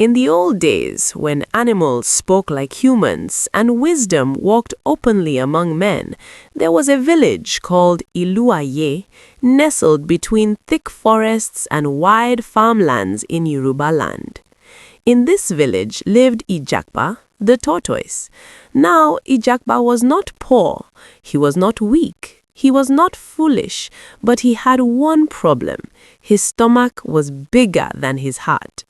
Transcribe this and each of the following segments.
In the old days, when animals spoke like humans and wisdom walked openly among men, there was a village called Iluaye, nestled between thick forests and wide farmlands in Yorubaland. In this village lived Ijàpá, the tortoise. Now, Ijàpá was not poor, he was not weak, he was not foolish, but he had one problem. His stomach was bigger than his heart.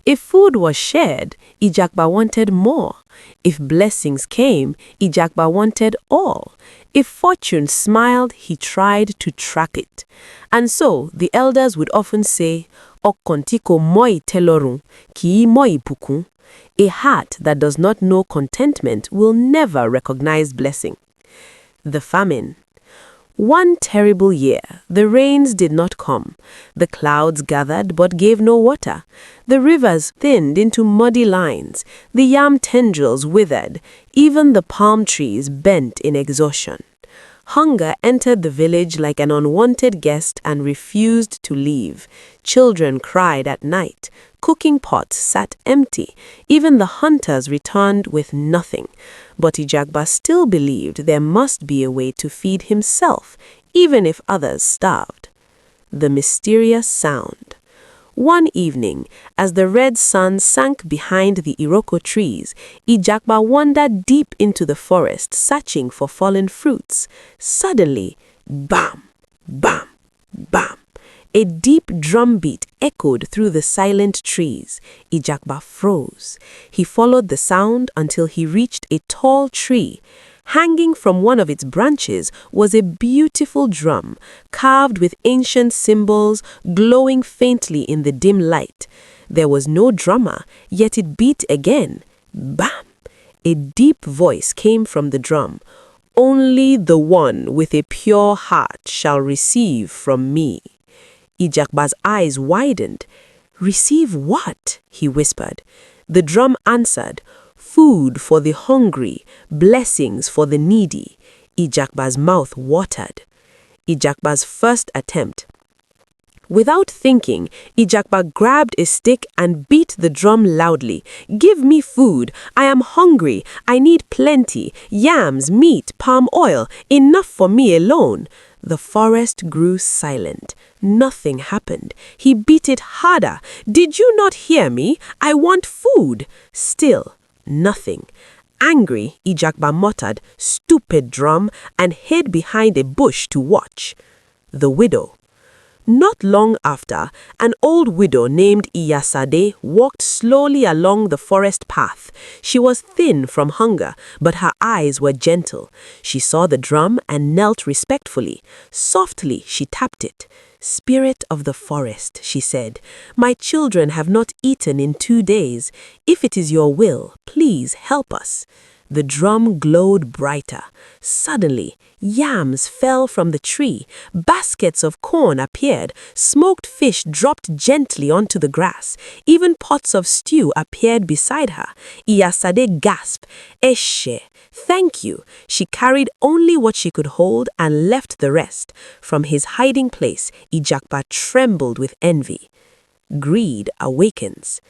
If food was shared, Ijàpá wanted more. If blessings came, Ijàpá wanted all. If fortune smiled, he tried to track it. And so, the elders would often say, "Okontiko moi telorun, ki moi pukun." A heart that does not know contentment will never recognize blessing. The famine. One terrible year, the rains did not come. The clouds gathered but gave no water. The rivers thinned into muddy lines. The yam tendrils withered. Even the palm trees bent in exhaustion. Hunger entered the village like an unwanted guest and refused to leave. Children cried at night. Cooking pots sat empty. Even the hunters returned with nothing. But Ijàpá still believed there must be a way to feed himself, even if others starved. The mysterious sound. One evening, as the red sun sank behind the Iroko trees, Ijàpá wandered deep into the forest, searching for fallen fruits. Suddenly, bam, bam, bam. A deep drumbeat echoed through the silent trees. Ijàpá froze. He followed the sound until he reached a tall tree. Hanging from one of its branches was a beautiful drum, carved with ancient symbols, glowing faintly in the dim light. There was no drummer, yet it beat again. Bam! A deep voice came from the drum. "Only the one with a pure heart shall receive from me." Ijàpá's eyes widened. "Receive what?" he whispered. The drum answered, "Food for the hungry, blessings for the needy." Ijàpá's mouth watered. Ijàpá's first attempt. Without thinking, Ijàpá grabbed a stick and beat the drum loudly. "Give me food. I am hungry. I need plenty. Yams, meat, palm oil. Enough for me alone." The forest grew silent. Nothing happened. He beat it harder. "Did you not hear me? I want food." Still, nothing. Angry, Ijàpá muttered, "Stupid drum," and hid behind a bush to watch. The widow. Not long after, an old widow named Iyasade walked slowly along the forest path. She was thin from hunger, but her eyes were gentle. She saw the drum and knelt respectfully. Softly, she tapped it. "Spirit of the forest," she said, "my children have not eaten in 2 days. If it is your will, please help us." The drum glowed brighter. Suddenly, yams fell from the tree. Baskets of corn appeared. Smoked fish dropped gently onto the grass. Even pots of stew appeared beside her. Iyasade gasped, "Eshe, thank you." She carried only what she could hold and left the rest. From his hiding place, Ijàpá trembled with envy. Greed awakens.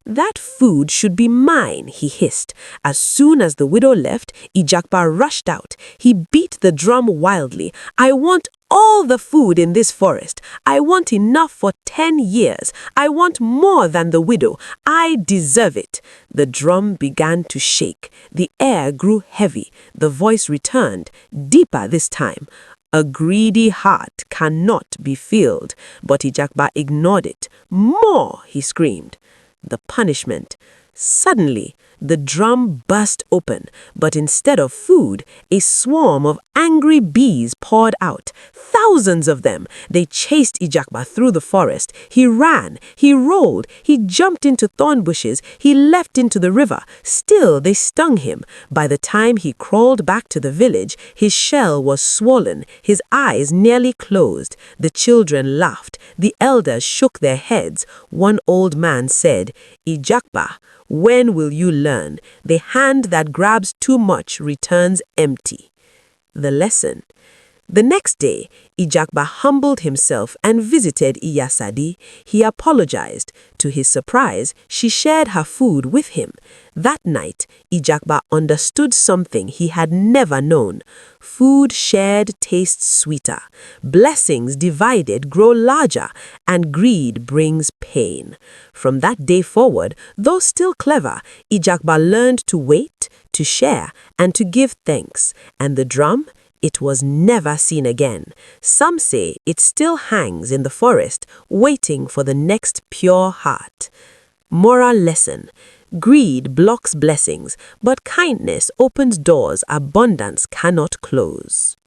"That food should be mine," he hissed. As soon as the widow left, Ijàpá rushed out. He beat the drum wildly. "I want all the food in this forest. I want enough for 10 years. I want more than the widow. I deserve it." The drum began to shake. The air grew heavy. The voice returned, deeper this time. "A greedy heart cannot be filled." But Ijàpá ignored it. "More!" he screamed. The punishment. Suddenly, the drum burst open, but instead of food, a swarm of angry bees poured out. Thousands of them. They chased Ijàpá through the forest. He ran, he rolled, he jumped into thorn bushes, he leapt into the river. Still, they stung him. By the time he crawled back to the village, his shell was swollen, his eyes nearly closed. The children laughed. The elders shook their heads. One old man said, "Ijàpá, when will you learn? The hand that grabs too much returns empty." The lesson. The next day, Ijàpá humbled himself and visited Iyasadi. He apologized. To his surprise, she shared her food with him. That night, Ijàpá understood something he had never known. Food shared tastes sweeter. Blessings divided grow larger, and greed brings pain. From that day forward, though still clever, Ijàpá learned to wait, to share, and to give thanks. And the drum? It was never seen again. Some say it still hangs in the forest, waiting for the next pure heart. Moral lesson: greed blocks blessings, but kindness opens doors abundance cannot close.